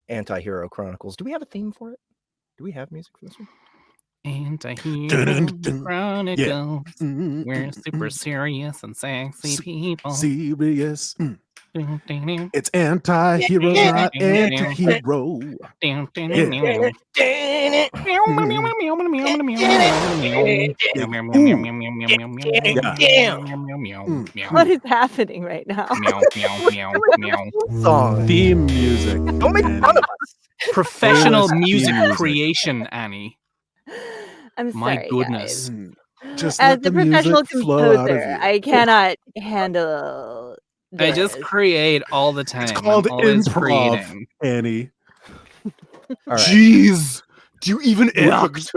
Anti-Hero Chronicles. Do we have a theme for it? Do we have music for this one? Anti-Hero Chronicles. We're super serious and sexy people. Serious. It's anti-hero, not anti-hero. What is happening right now? Song. Theme music. Don't make fun of us. Professional music creation, Annie. I'm sorry, My goodness. guys. Just As let the the music professional flow out of composer, you. I cannot handle I just this. create all the time. It's called I'm always improv, creating. Annie. All right. Jeez. Do you even act?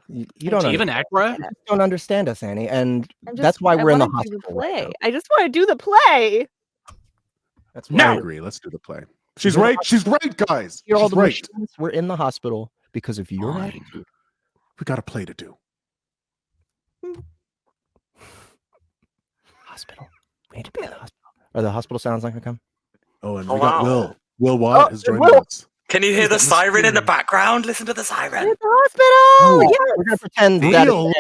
You Do don't you even act, bruh? you don't understand us, Annie, and I'm that's why we're in the wanna do hospital. Right play. now. I just want to do the play. That's why I agree. Let's do the play. She's right. She's right, guys. you're all She's the right. machines. We're in the hospital because of your Fine. attitude. We got a play to do. Hospital. We need to be in the hospital. Are the hospital sounds like to come? Oh, and Oh, we got wow. Will. Will Watt has joined Will. us. Can you hear He's the got siren in the mysterious- background? Listen to the We're siren. at the hospital. Yes. We're gonna pretend that Real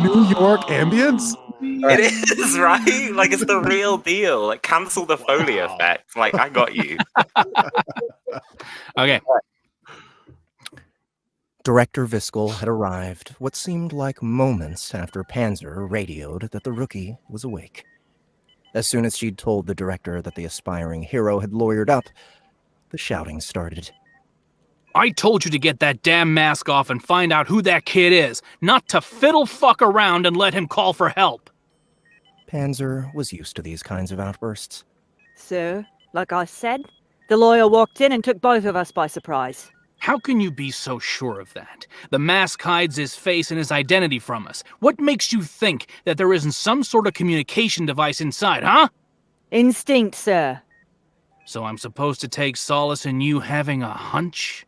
New York ambience. It is, right? Like, it's the real deal. Like, cancel the Foley Wow. effect. Like, I got you. Okay. Director Viskel had arrived what seemed like moments after Panzer radioed that the rookie was awake. As soon as she'd told the director that the aspiring hero had lawyered up, the shouting started. I told you to get that damn mask off and find out who that kid is, not to fiddle fuck around and let him call for help. Panzer was used to these kinds of outbursts. So, like I said, the lawyer walked in and took both of us by surprise. How can you be so sure of that? The mask hides his face and his identity from us. What makes you think that there isn't some sort of communication device inside, huh? Instinct, sir. So I'm supposed to take solace in you having a hunch?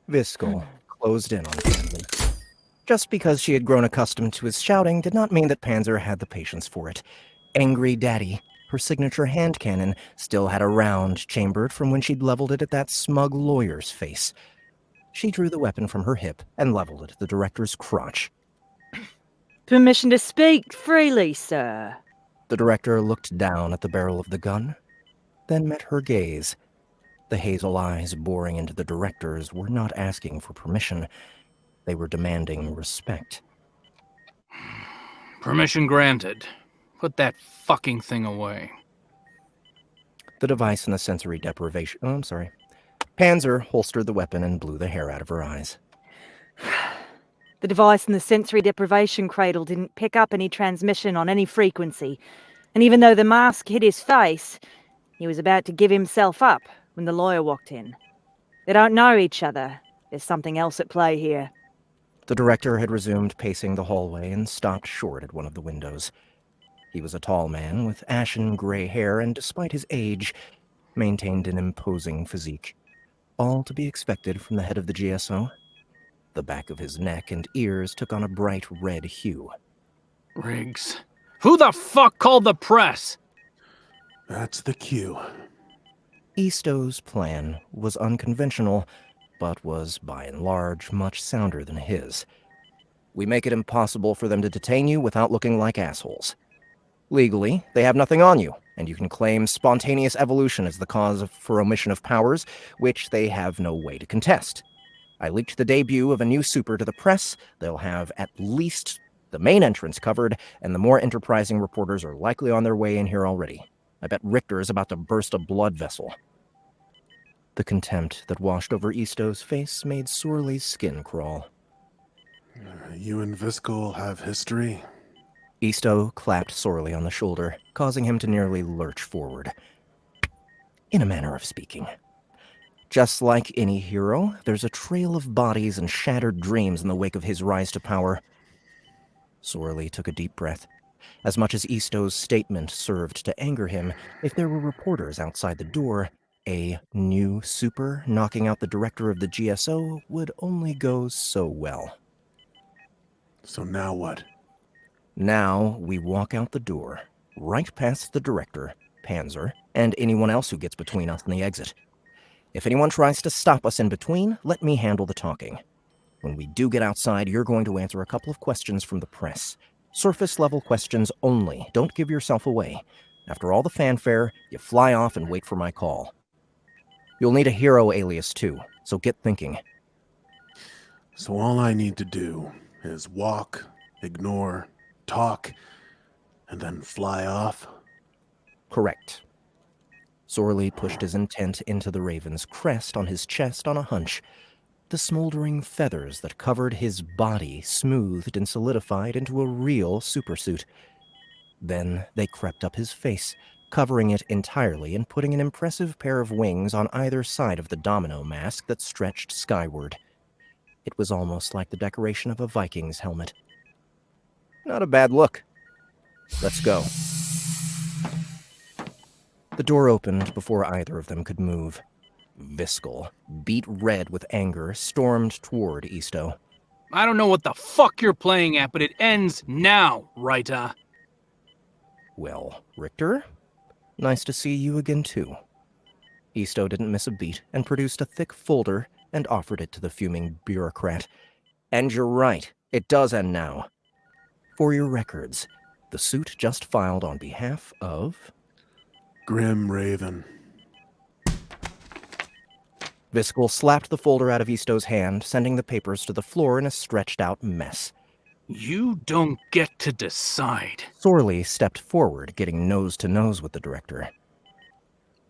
Viskel closed in on Panzer. Just because she had grown accustomed to his shouting did not mean that Panzer had the patience for it. Angry Daddy, her signature hand cannon, still had a round chambered from when she'd leveled it at that smug lawyer's face. She drew the weapon from her hip and leveled it at the director's crotch. Permission to speak freely, sir. The director looked down at the barrel of the gun, then met her gaze. The hazel eyes boring into the director's were not asking for permission. They were demanding respect. Permission granted. Put that fucking thing away. The device in the sensory deprivation... Oh, I'm sorry. Panzer holstered the weapon and blew the hair out of her eyes. The device in the sensory deprivation cradle didn't pick up any transmission on any frequency. And even though the mask hid his face, he was about to give himself up when the lawyer walked in. They don't know each other. There's something else at play here. The director had resumed pacing the hallway and stopped short at one of the windows. He was a tall man with ashen gray hair and, despite his age, maintained an imposing physique. All to be expected from the head of the GSO. The back of his neck and ears took on a bright red hue. Riggs. Who the fuck called the press? That's the cue. Easto's plan was unconventional, but was, by and large, much sounder than his. We make it impossible for them to detain you without looking like assholes. Legally, they have nothing on you, and you can claim spontaneous evolution as the cause for omission of powers, which they have no way to contest. I leaked the debut of a new super to the press. They'll have at least the main entrance covered, and the more enterprising reporters are likely on their way in here already. I bet Richter is about to burst a blood vessel. The contempt that washed over Easto's face made Sorley's skin crawl. You and Viskel have history? Easto clapped Sorley on the shoulder, causing him to nearly lurch forward. In a manner of speaking. Just like any hero, there's a trail of bodies and shattered dreams in the wake of his rise to power. Sorley took a deep breath. As much as Easto's statement served to anger him, if there were reporters outside the door, a new super knocking out the director of the GSO would only go so well. So now what? Now we walk out the door, right past the director, Panzer, and anyone else who gets between us and the exit. If anyone tries to stop us in between, let me handle the talking. When we do get outside, you're going to answer a couple of questions from the press. Surface-level questions only. Don't give yourself away. After all the fanfare, you fly off and wait for my call. You'll need a hero alias too, so get thinking. So all I need to do is walk, ignore, talk, and then fly off? Correct. Sorley pushed his intent into the raven's crest on his chest on a hunch. The smoldering feathers that covered his body smoothed and solidified into a real supersuit. Then they crept up his face, covering it entirely and putting an impressive pair of wings on either side of the domino mask that stretched skyward. It was almost like the decoration of a Viking's helmet. Not a bad look. Let's go. The door opened before either of them could move. Viskel, beat red with anger, stormed toward Isto. I don't know what the fuck you're playing at, but it ends now, right? Well, Richter, nice to see you again too. Isto didn't miss a beat and produced a thick folder and offered it to the fuming bureaucrat. And you're right, it does end now. For your records, the suit just filed on behalf of... Grim Raven. Viskel slapped the folder out of Isto's hand, sending the papers to the floor in a stretched-out mess. You don't get to decide. Sorley stepped forward, getting nose-to-nose with the director.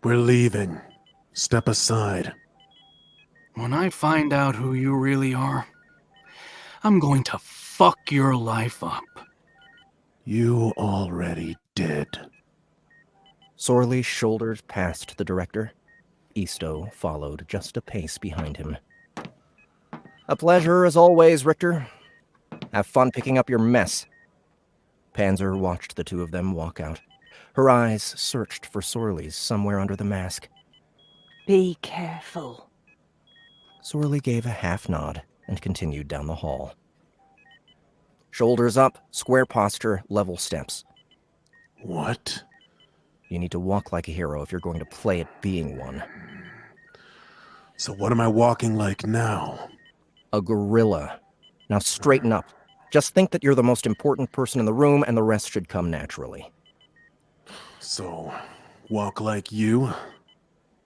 We're leaving. Step aside. When I find out who you really are, I'm going to fuck your life up. You already did. Sorley shouldered past the director. Isto followed just a pace behind him. A pleasure as always, Richter. Have fun picking up your mess. Panzer watched the two of them walk out. Her eyes searched for Sorley's somewhere under the mask. Be careful. Sorley gave a half nod and continued down the hall. Shoulders up, square posture, level steps. What? You need to walk like a hero if you're going to play at being one. So what am I walking like now? A gorilla. Now straighten up. Just think that you're the most important person in the room and the rest should come naturally. So, walk like you?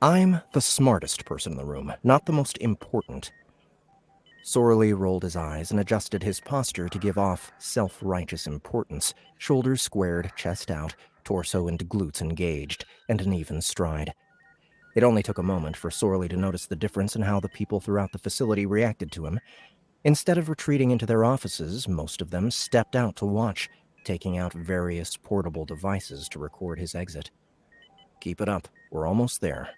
I'm the smartest person in the room, not the most important. Sorley rolled his eyes and adjusted his posture to give off self-righteous importance, shoulders squared, chest out, torso and glutes engaged, and an even stride. It only took a moment for Sorley to notice the difference in how the people throughout the facility reacted to him. Instead of retreating into their offices, most of them stepped out to watch, taking out various portable devices to record his exit. Keep it up, we're almost there.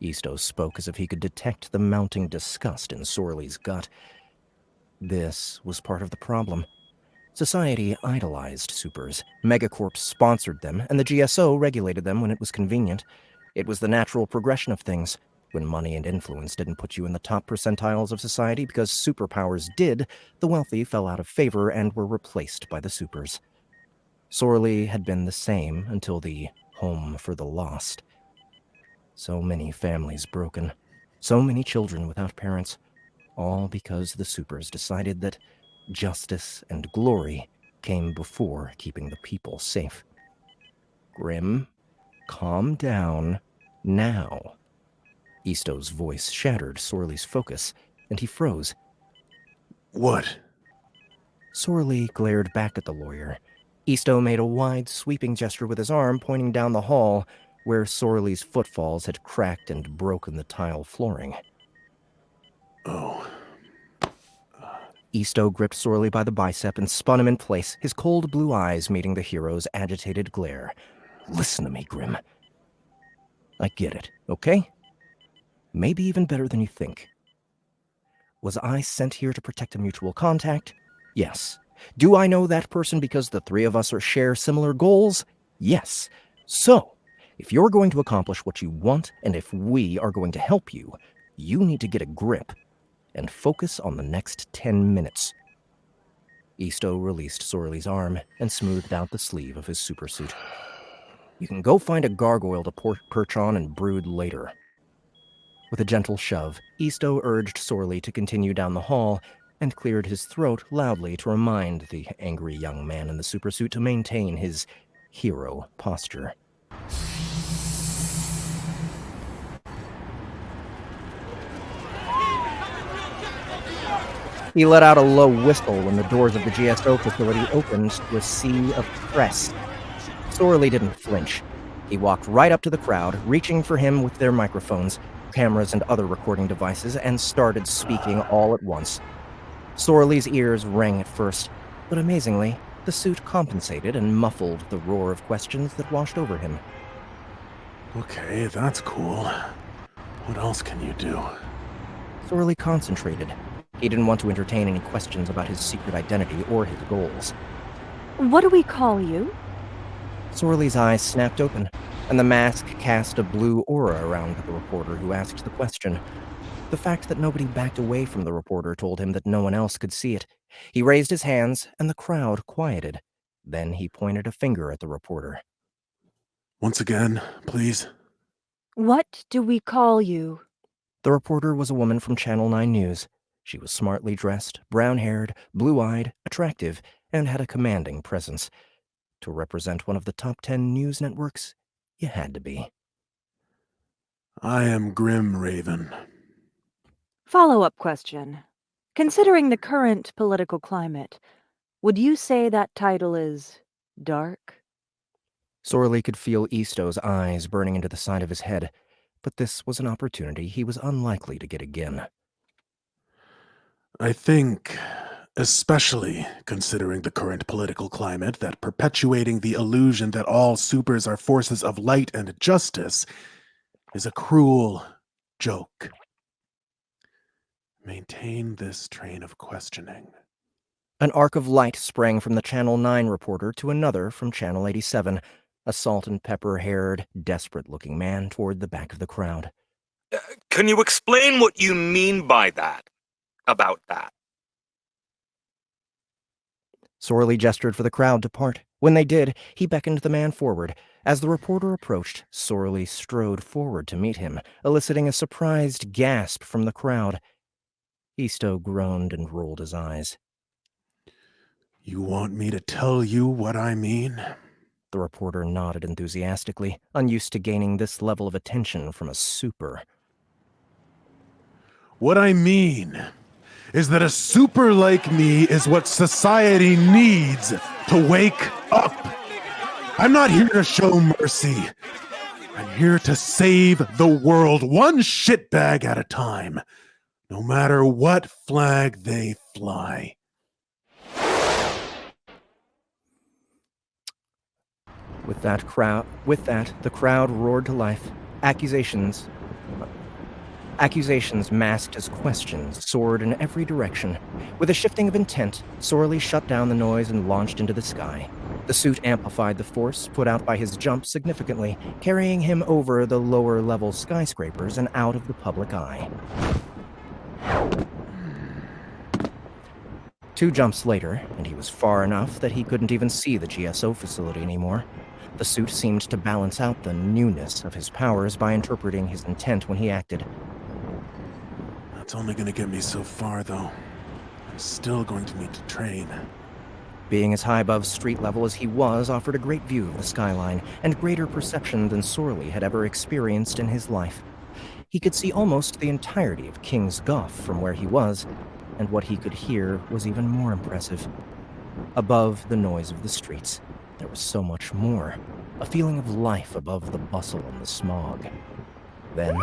Isto spoke as if he could detect the mounting disgust in Sorley's gut. This was part of the problem. Society idolized supers, megacorps sponsored them, and the GSO regulated them when it was convenient. It was the natural progression of things. When money and influence didn't put you in the top percentiles of society because superpowers did, the wealthy fell out of favor and were replaced by the supers. Sorley had been the same until the home for the lost. So many families broken, so many children without parents, all because the supers decided that justice and glory came before keeping the people safe. Grim, calm down now. Isto's voice shattered Sorley's focus, and he froze. What? Sorley glared back at the lawyer. Isto made a wide, sweeping gesture with his arm, pointing down the hall, where Sorley's footfalls had cracked and broken the tile flooring. Oh. Isto gripped Sorley by the bicep and spun him in place, his cold blue eyes meeting the hero's agitated glare. Listen to me, Grim. I get it, okay? Maybe even better than you think. Was I sent here to protect a mutual contact? Yes. Do I know that person because the three of us share similar goals? Yes. So, if you're going to accomplish what you want, and if we are going to help you, you need to get a grip and focus on the next 10 minutes. Isto released Sorley's arm and smoothed out the sleeve of his supersuit. You can go find a gargoyle to perch on and brood later. With a gentle shove, Easto urged Sorley to continue down the hall and cleared his throat loudly to remind the angry young man in the supersuit to maintain his hero posture. He let out a low whistle when the doors of the GSO facility opened to a sea of press. Sorley didn't flinch. He walked right up to the crowd, reaching for him with their microphones, cameras, and other recording devices, and started speaking all at once. Sorley's ears rang at first, but amazingly, the suit compensated and muffled the roar of questions that washed over him. Okay, that's cool. What else can you do? Sorley concentrated. He didn't want to entertain any questions about his secret identity or his goals. What do we call you? Sorley's eyes snapped open, and the mask cast a blue aura around the reporter who asked the question. The fact that nobody backed away from the reporter told him that no one else could see it. He raised his hands, and the crowd quieted. Then he pointed a finger at the reporter. Once again, please. What do we call you? The reporter was a woman from Channel 9 News. She was smartly dressed, brown-haired, blue-eyed, attractive, and had a commanding presence. To represent one of the top 10 news networks, you had to be. I am Grim Raven. Follow-up question. Considering the current political climate, would you say that title is dark? Sorley could feel Easto's eyes burning into the side of his head, but this was an opportunity he was unlikely to get again. I think, especially considering the current political climate, that perpetuating the illusion that all supers are forces of light and justice is a cruel joke. Maintain this train of questioning. An arc of light sprang from the Channel 9 reporter to another from Channel 87, a salt-and-pepper-haired, desperate-looking man toward the back of the crowd. Can you explain what you mean by that? About that? Sorley gestured for the crowd to part. When they did, he beckoned the man forward. As the reporter approached, Sorley strode forward to meet him, eliciting a surprised gasp from the crowd. Easto groaned and rolled his eyes. You want me to tell you what I mean? The reporter nodded enthusiastically, unused to gaining this level of attention from a super. What I mean is that a super like me is what society needs to wake up. I'm not here to show mercy. I'm here to save the world one shitbag at a time, no matter what flag they fly. With that, the crowd roared to life. Accusations masked as questions soared in every direction. With a shifting of intent, Sorley shut down the noise and launched into the sky. The suit amplified the force put out by his jump significantly, carrying him over the lower-level skyscrapers and out of the public eye. 2 jumps later, and he was far enough that he couldn't even see the GSO facility anymore. The suit seemed to balance out the newness of his powers by interpreting his intent when he acted. That's only going to get me so far, though. I'm still going to need to train. Being as high above street level as he was offered a great view of the skyline and greater perception than Sorley had ever experienced in his life. He could see almost the entirety of King's Gulf from where he was, and what he could hear was even more impressive. Above the noise of the streets, there was so much more, a feeling of life above the bustle and the smog. Then,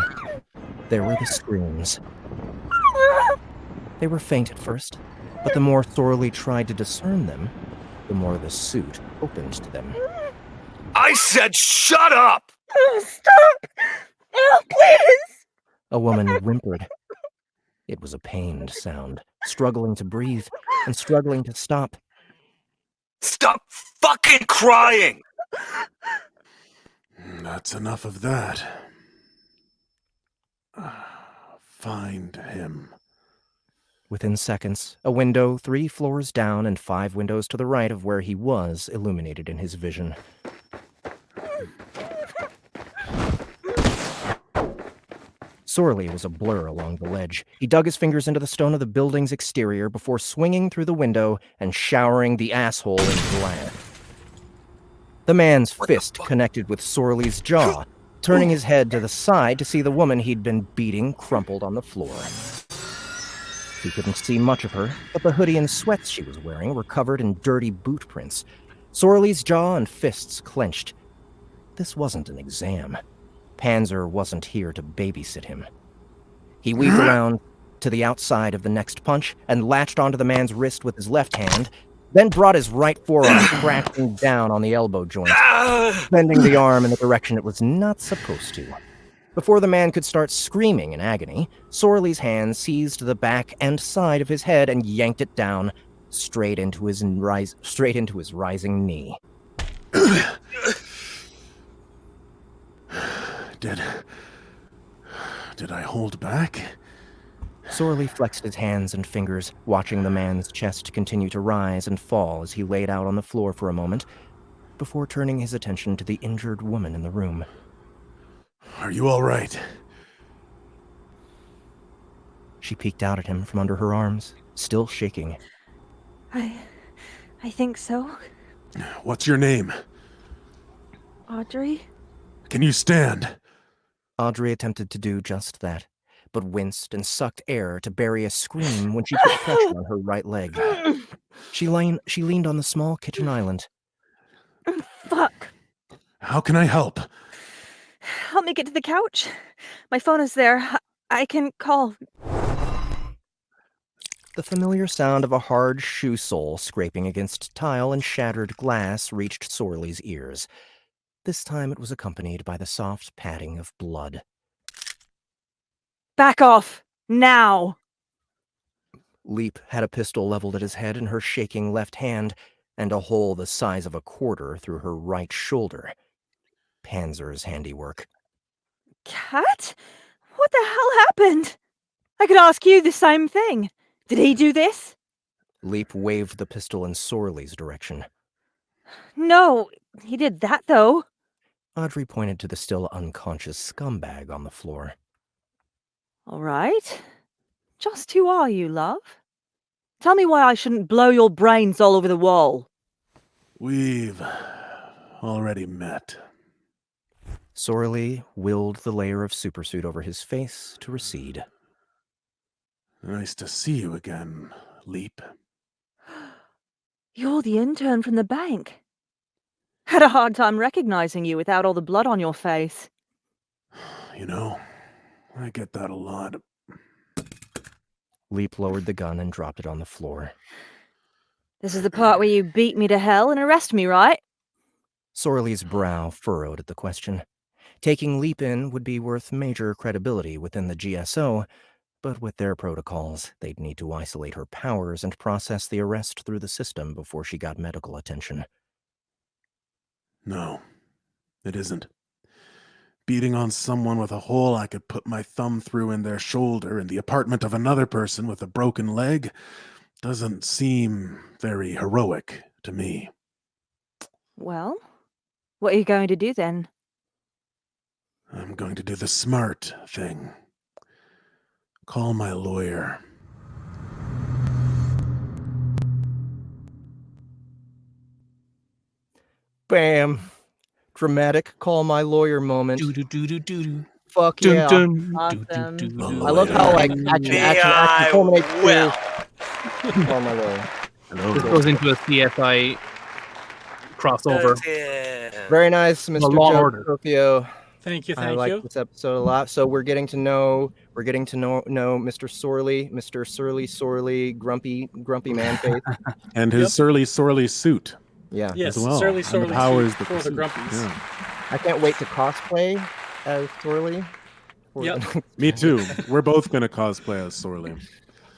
there were the screams. They were faint at first, but the more Sorley tried to discern them, the more the suit opened to them. I said shut up! Stop! Oh, please! A woman whimpered. It was a pained sound, struggling to breathe and struggling to stop. Stop fucking crying! That's enough of that. Find him. Within seconds, a window 3 floors down and 5 windows to the right of where he was illuminated in his vision. Sorley was a blur along the ledge. He dug his fingers into the stone of the building's exterior before swinging through the window and showering the asshole in glass. The man's fist connected with Sorley's jaw, turning his head to the side to see the woman he'd been beating crumpled on the floor. He couldn't see much of her, but the hoodie and sweats she was wearing were covered in dirty boot prints. Sorley's jaw and fists clenched. This wasn't an exam. Panzer wasn't here to babysit him. He weaved around to the outside of the next punch and latched onto the man's wrist with his left hand, then brought his right forearm crashing down on the elbow joint, bending the arm in the direction it was not supposed to. Before the man could start screaming in agony, Sorley's hand seized the back and side of his head and yanked it down, straight into his rising knee. Did I hold back? Sorley flexed his hands and fingers, watching the man's chest continue to rise and fall as he laid out on the floor for a moment, before turning his attention to the injured woman in the room. Are you all right? She peeked out at him from under her arms, still shaking. I think so. What's your name? Audrey? Can you stand? Audrey attempted to do just that, but winced and sucked air to bury a scream when she put pressure on her right leg. She leaned on the small kitchen island. Fuck. How can I help? Help me get to the couch. My phone is there. I can call. The familiar sound of a hard shoe sole scraping against tile and shattered glass reached Sorley's ears. This time it was accompanied by the soft padding of blood. Back off! Now! Leap had a pistol leveled at his head in her shaking left hand, and a hole the size of a quarter through her right shoulder. Panzer's handiwork. Cat? What the hell happened? I could ask you the same thing. Did he do this? Leap waved the pistol in Sorley's direction. No, he did that though. Audrey pointed to the still unconscious scumbag on the floor. All right. Just who are you, love? Tell me why I shouldn't blow your brains all over the wall. We've already met. Sorley willed the layer of supersuit over his face to recede. Nice to see you again, Leap. You're the intern from the bank. Had a hard time recognizing you without all the blood on your face. You know, I get that a lot. Leap lowered the gun and dropped it on the floor. This is the part where you beat me to hell and arrest me, right? Sorley's brow furrowed at the question. Taking Leap in would be worth major credibility within the GSO, but with their protocols, they'd need to isolate her powers and process the arrest through the system before she got medical attention. No, it isn't. Beating on someone with a hole I could put my thumb through in their shoulder in the apartment of another person with a broken leg doesn't seem very heroic to me. Well, what are you going to do then? I'm going to do the smart thing. Call my lawyer. Bam! Dramatic call my lawyer moment. Do-do-do-do-do-do. Fuck yeah. Awesome. I love how action culminates well. call my lawyer. This goes into a CSI crossover. Very nice, Mr. Law and Joe Order. DeProfio. Thank you, I thank like you. this episode a lot. So we're getting to know Mr. Sorley, grumpy man face. And his surly suit. Yeah. Yes, as well. Surly And the Sorely powers for that the suit. Grumpies. Yeah. I can't wait to cosplay as Sorley. Yep. Me too. We're both going to cosplay as Sorley.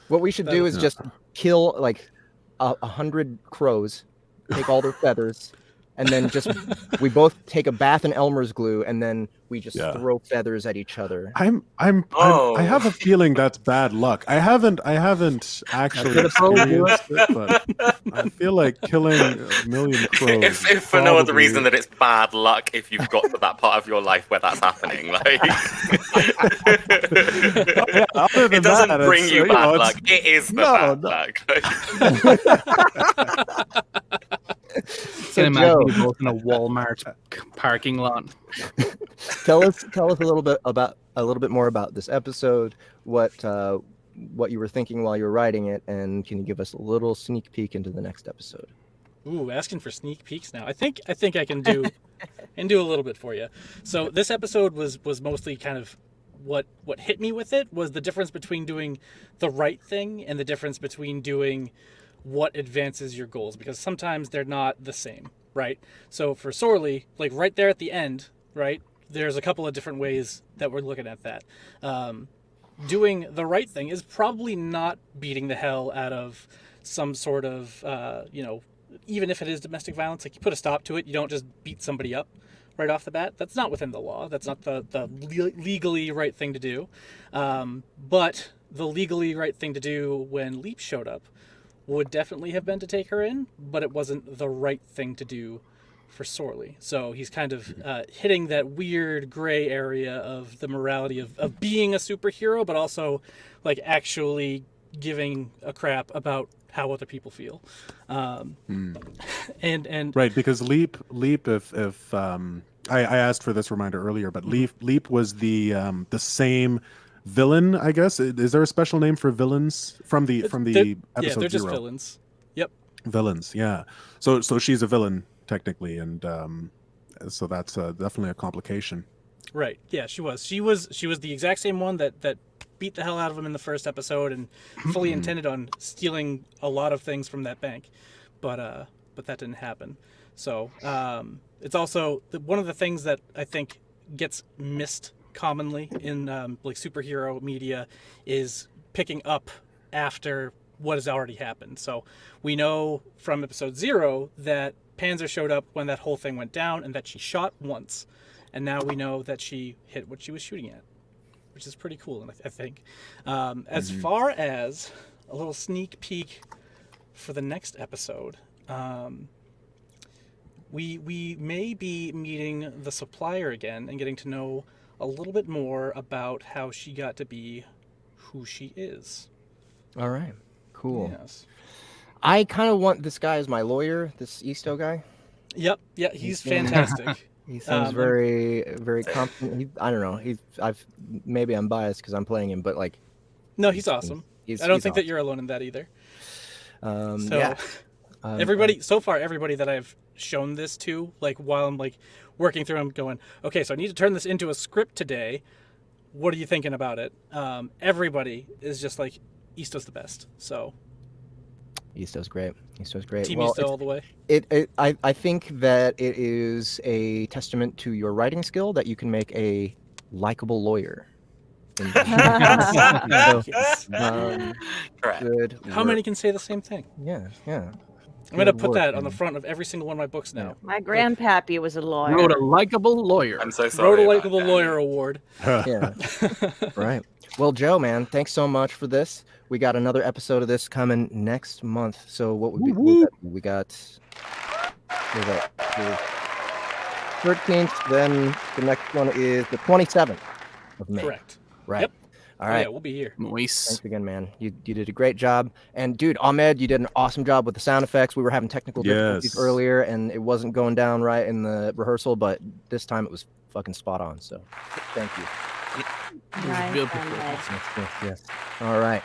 What we should do is just kill like 100 crows, take all their feathers, and then just we both take a bath in Elmer's glue, and then we just throw feathers at each other. I have a feeling that's bad luck. I haven't actually experienced it, but I feel like killing a million crows. If for no other reason that it's bad luck if you've got to that part of your life where that's happening. Like it doesn't bring you bad luck. It is the bad luck. I can imagine you both in a Walmart parking lot. Tell us a little bit more about this episode. What you were thinking while you were writing it, and can you give us a little sneak peek into the next episode? Ooh, asking for sneak peeks now. I think I can do a little bit for you. So this episode was mostly kind of what hit me with it was the difference between doing the right thing and the difference between doing what advances your goals, because sometimes they're not the same, right? So for Sorley, like right there at the end, right, there's a couple of different ways that we're looking at that. Doing the right thing is probably not beating the hell out of some sort of, even if it is domestic violence, like you put a stop to it, you don't just beat somebody up right off the bat. That's not within the law. That's not the legally right thing to do. But the legally right thing to do when Leap showed up would definitely have been to take her in, but it wasn't the right thing to do for Sorley. So he's kind of hitting that weird gray area of the morality of being a superhero, but also like actually giving a crap about how other people feel. And right, because Leap if I asked for this reminder earlier, but Leap was the same villain, I guess. Is there a special name for villains from the episode 0? Yeah, they're just villains. Yep. Villains, yeah. So she's a villain technically, and so that's definitely a complication. Right. Yeah, she was. She was the exact same one that beat the hell out of him in the first episode and fully intended on stealing a lot of things from that bank, but that didn't happen. So it's also one of the things that I think gets missed commonly in like superhero media is picking up after what has already happened. So we know from episode 0 that Panzer showed up when that whole thing went down and that she shot once, and now we know that she hit what she was shooting at, which is pretty cool, I think. As far as a little sneak peek for the next episode, we may be meeting the supplier again and getting to know a little bit more about how she got to be who she is. All right, cool. Yes. I kind of want this guy as my lawyer, this Easto guy. Yep. Yeah, he's fantastic. He sounds very, very competent. I don't know. Maybe I'm biased because I'm playing him, but like. No, he's awesome. I don't think that you're alone in that either. Everybody that I've shown this to, like while I'm like working through, I'm going, okay, so I need to turn this into a script today. What are you thinking about it? Everybody is just like, Easto's the best. So. Easto's great. Team Easto all the way. I think that it is a testament to your writing skill that you can make a likable lawyer. Correct. Good. How many can say the same thing? Yeah. I'm going to put that on the front of every single one of my books now. My grandpappy was a lawyer. Wrote a likable lawyer. I'm so sorry. Wrote a likable lawyer award. Yeah. Right. Well, Joe, man, thanks so much for this. We got another episode of this coming next month. So what would we got 13th, then the next one is the 27th of May. Correct. Right. Yep. All right. Yeah, we'll be here. Moist. Thanks again, man. You did a great job. And dude, Ahmed, you did an awesome job with the sound effects. We were having technical difficulties earlier and it wasn't going down right in the rehearsal, but this time it was fucking spot on. So thank you. Nice. Yes. All right.